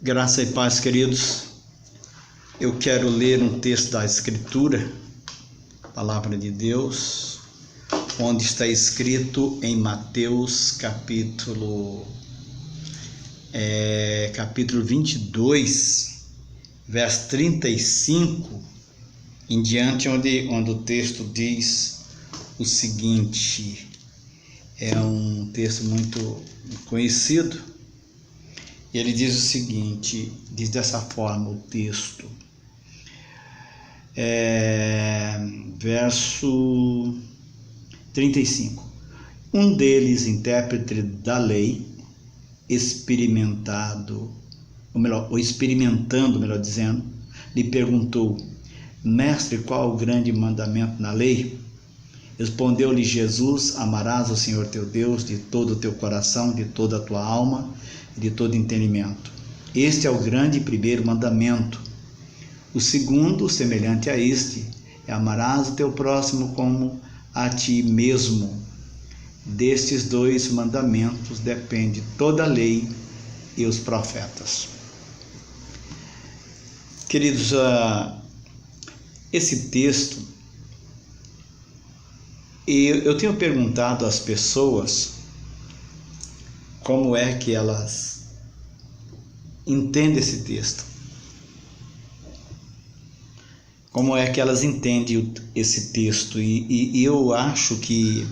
Graça e paz, queridos. Eu quero ler um texto da Escritura, Palavra de Deus, onde está escrito em Mateus capítulo 22, verso 35 em diante, onde o texto diz o seguinte. É um texto muito conhecido. Ele diz o seguinte, diz dessa forma o texto, verso 35. Um deles, intérprete da lei, experimentando, melhor dizendo, lhe perguntou: Mestre, qual o grande mandamento na lei? Respondeu-lhe Jesus: amarás o Senhor teu Deus de todo o teu coração, de toda a tua alma e de todo entendimento. Este é o grande e primeiro mandamento. O segundo, semelhante a este, é: amarás o teu próximo como a ti mesmo. Destes dois mandamentos depende toda a lei e os profetas. Queridos, esse texto, eu tenho perguntado às pessoas como é que elas entendem esse texto. Como é que elas entendem esse texto? E eu acho que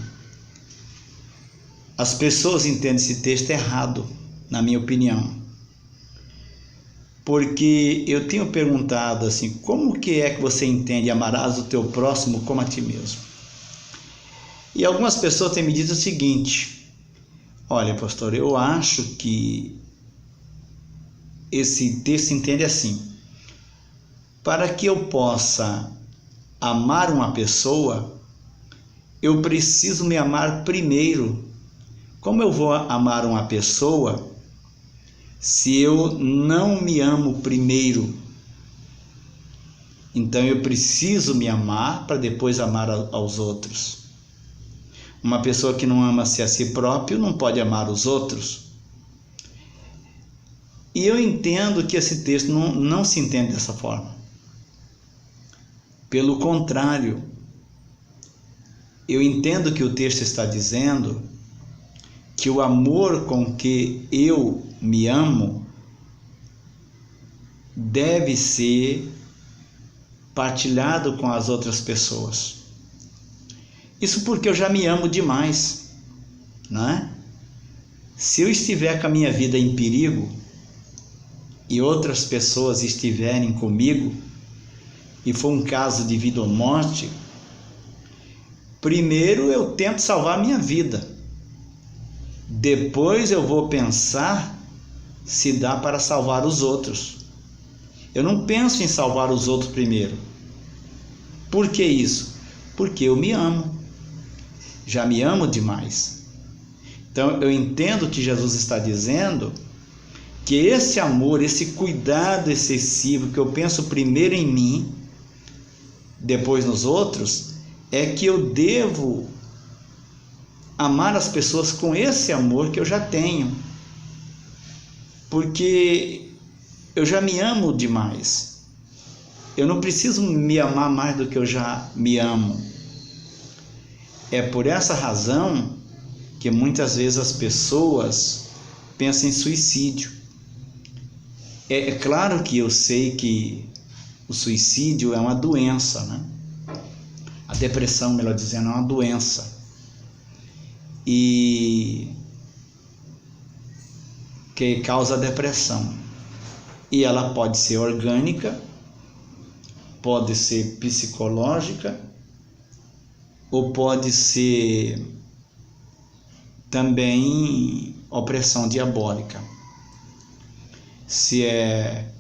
as pessoas entendem esse texto errado, na minha opinião. Porque eu tenho perguntado assim, como que é que você entende amarás o teu próximo como a ti mesmo? E algumas pessoas têm me dito o seguinte: olha, pastor, eu acho que esse texto entende assim: para que eu possa amar uma pessoa, eu preciso me amar primeiro. Como eu vou amar uma pessoa se eu não me amo primeiro? Então eu preciso me amar para depois amar aos outros. Uma pessoa que não ama-se a si próprio não pode amar os outros. E eu entendo que esse texto não se entende dessa forma. Pelo contrário, eu entendo que o texto está dizendo que o amor com que eu me amo deve ser partilhado com as outras pessoas. Isso porque eu já me amo demais, não é? Se eu estiver com a minha vida em perigo e outras pessoas estiverem comigo e for um caso de vida ou morte, primeiro eu tento salvar a minha vida. Depois eu vou pensar se dá para salvar os outros. Eu não penso em salvar os outros primeiro. Por que isso? Porque eu me amo. Já me amo demais. Então eu entendo que Jesus está dizendo que esse amor, esse cuidado excessivo que eu penso primeiro em mim, depois nos outros, é que eu devo amar as pessoas com esse amor que eu já tenho, porque eu já me amo demais. Eu não preciso me amar mais do que eu já me amo. É por essa razão que muitas vezes as pessoas pensam em suicídio. É claro que eu sei que o suicídio é uma doença, né? A depressão, melhor dizendo, é uma doença. E que causa depressão. E ela pode ser orgânica, pode ser psicológica, ou pode ser também opressão diabólica. Se é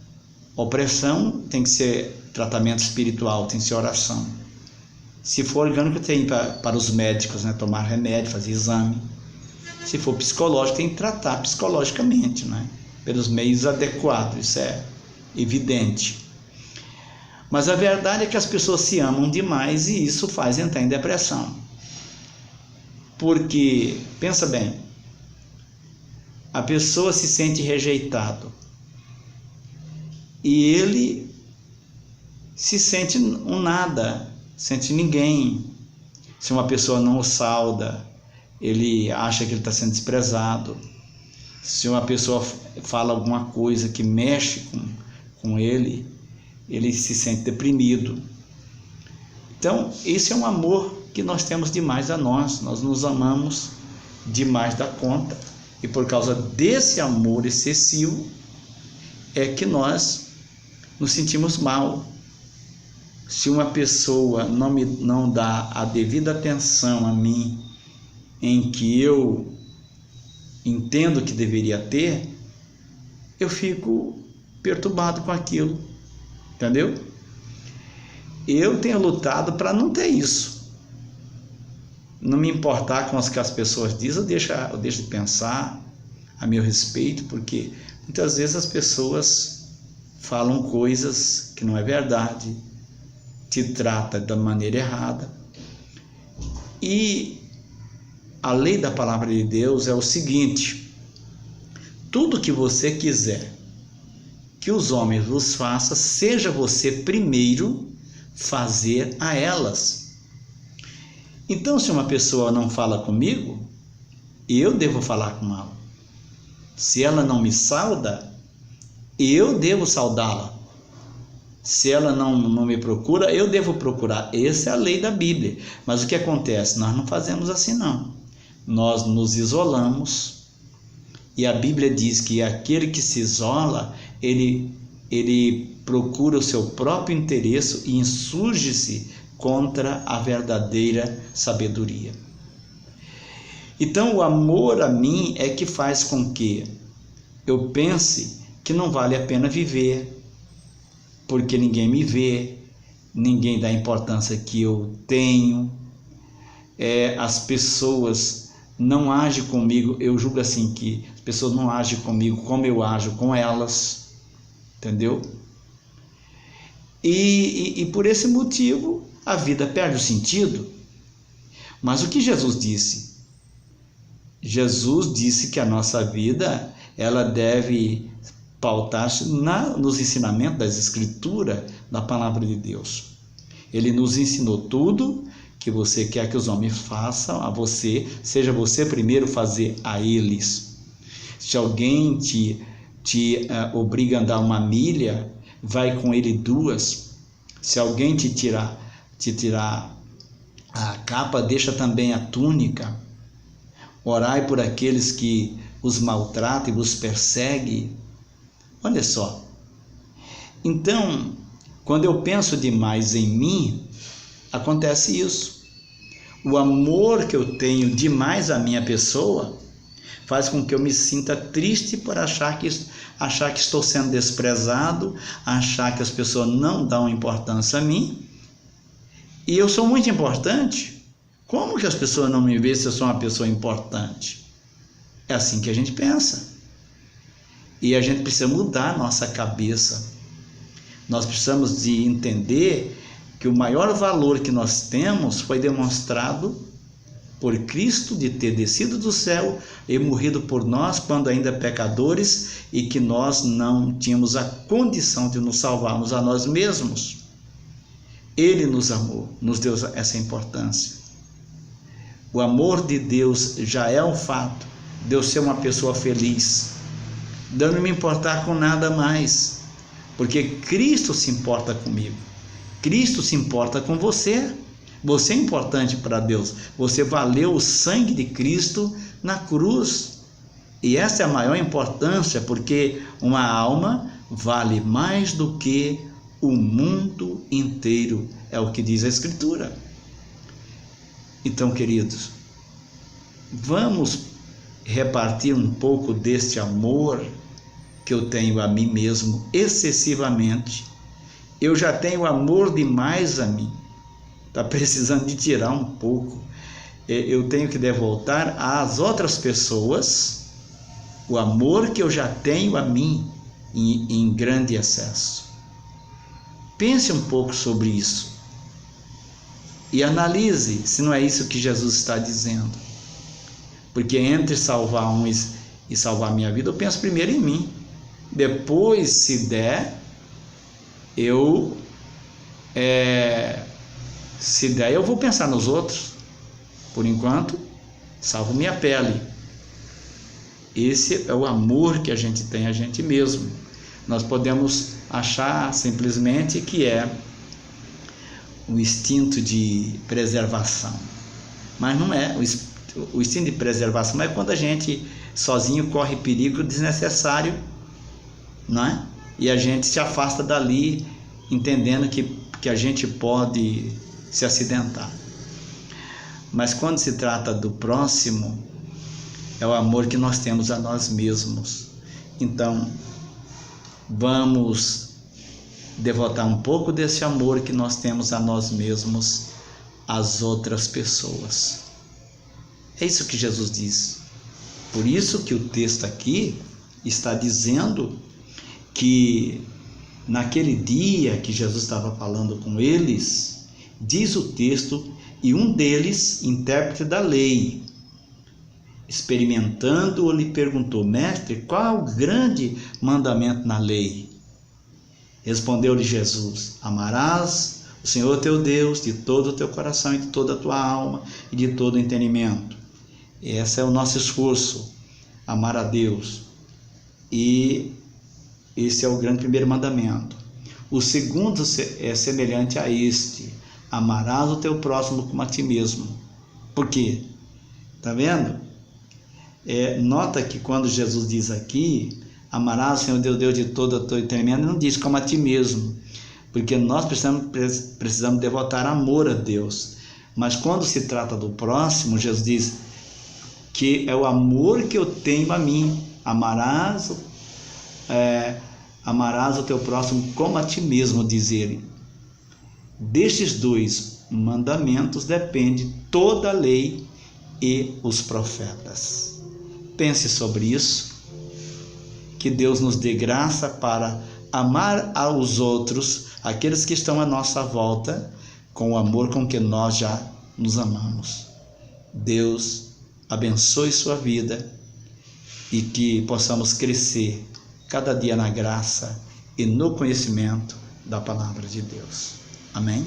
opressão, tem que ser tratamento espiritual, tem que ser oração. Se for orgânico, tem para os médicos, né, tomar remédio, fazer exame. Se for psicológico, tem que tratar psicologicamente, né, pelos meios adequados, isso é evidente. Mas a verdade é que as pessoas se amam demais e isso faz entrar em depressão. Porque, pensa bem, a pessoa se sente rejeitado. e ele se sente um nada, sente ninguém. Se uma pessoa não o sauda, ele acha que ele está sendo desprezado. Se uma pessoa fala alguma coisa que mexe com ele, ele se sente deprimido. Então, esse é um amor que nós temos demais a nós nos amamos demais da conta, e por causa desse amor excessivo é que nós nos sentimos mal. Se uma pessoa não dá a devida atenção a mim, em que eu entendo que deveria ter, eu fico perturbado com aquilo, entendeu? Eu tenho lutado para não ter isso, não me importar com o que as pessoas dizem, eu deixo de pensar a meu respeito, porque muitas vezes as pessoas falam coisas que não é verdade, te trata da maneira errada. E a lei da palavra de Deus é o seguinte: tudo que você quiser que os homens vos façam, seja você primeiro fazer a elas. Então, se uma pessoa não fala comigo, eu devo falar com ela. Se ela não me sauda, eu devo saudá-la. Se ela não me procura, eu devo procurar. Essa é a lei da Bíblia. Mas o que acontece? Nós não fazemos assim, não. Nós nos isolamos, e a Bíblia diz que aquele que se isola, ele procura o seu próprio interesse e insurge-se contra a verdadeira sabedoria. Então, o amor a mim é que faz com que eu pense que não vale a pena viver, porque ninguém me vê, ninguém dá a importância que eu tenho, as pessoas não agem comigo, eu julgo assim que as pessoas não agem comigo como eu ajo com elas, entendeu? E por esse motivo a vida perde o sentido. Mas o que Jesus disse? Jesus disse que a nossa vida ela deve pautar-se nos ensinamentos das Escrituras, da Palavra de Deus. Ele nos ensinou tudo que você quer que os homens façam a você, seja você primeiro fazer a eles. Se alguém te obriga a andar 1 milha, vai com ele 2. Se alguém te tirar a capa, deixa também a túnica. Orai por aqueles que os maltratam e os perseguem. Olha só. Então, quando eu penso demais em mim, acontece isso. O amor que eu tenho demais à minha pessoa faz com que eu me sinta triste por achar que estou sendo desprezado, achar que as pessoas não dão importância a mim. E eu sou muito importante. Como que as pessoas não me veem se eu sou uma pessoa importante? É assim que a gente pensa. E a gente precisa mudar a nossa cabeça. Nós precisamos de entender que o maior valor que nós temos foi demonstrado por Cristo, de ter descido do céu e morrido por nós quando ainda pecadores, e que nós não tínhamos a condição de nos salvarmos a nós mesmos. Ele nos amou, nos deu essa importância. O amor de Deus já é um fato de eu ser uma pessoa feliz, de eu não me importar com nada mais, porque Cristo se importa comigo. Cristo se importa com você. Você é importante para Deus. Você valeu o sangue de Cristo na cruz. E essa é a maior importância, porque uma alma vale mais do que o mundo inteiro. É o que diz a Escritura. Então, queridos, vamos repartir um pouco deste amor que eu tenho a mim mesmo excessivamente. Eu já tenho amor demais a mim. Está precisando de tirar um pouco. Eu tenho que devolver às outras pessoas o amor que eu já tenho a mim em grande excesso. Pense um pouco sobre isso e analise se não é isso que Jesus está dizendo. Porque entre salvar uns e salvar a minha vida, eu penso primeiro em mim. Depois, se der, eu, se der, eu vou pensar nos outros. Por enquanto, salvo minha pele. Esse é o amor que a gente tem a gente mesmo. Nós podemos achar simplesmente que é um instinto de preservação, mas não é. O instinto de preservação é quando a gente sozinho corre perigo desnecessário, não é? E a gente se afasta dali, entendendo que a gente pode se acidentar. Mas quando se trata do próximo, é o amor que nós temos a nós mesmos. Então, vamos devotar um pouco desse amor que nós temos a nós mesmos às outras pessoas. É isso que Jesus diz. Por isso que o texto aqui está dizendo que naquele dia que Jesus estava falando com eles, diz o texto, e um deles, intérprete da lei, experimentando, lhe perguntou: mestre, qual é o grande mandamento na lei? Respondeu-lhe Jesus: amarás o Senhor teu Deus de todo o teu coração e de toda a tua alma e de todo o entendimento. Esse é o nosso esforço, amar a Deus. E esse é o grande primeiro mandamento. O segundo é semelhante a este: amarás o teu próximo como a ti mesmo. Por quê? Está vendo? Nota que quando Jesus diz aqui, amarás o Senhor teu Deus de todo o teu entendimento, não diz como a ti mesmo, porque nós precisamos devotar amor a Deus. Mas quando se trata do próximo, Jesus diz que é o amor que eu tenho a mim. Amarás o teu próximo como a ti mesmo, diz ele. Destes dois mandamentos depende toda a lei e os profetas. Pense sobre isso. Que Deus nos dê graça para amar aos outros, aqueles que estão à nossa volta, com o amor com que nós já nos amamos. Deus abençoe sua vida e que possamos crescer cada dia na graça e no conhecimento da palavra de Deus. Amém?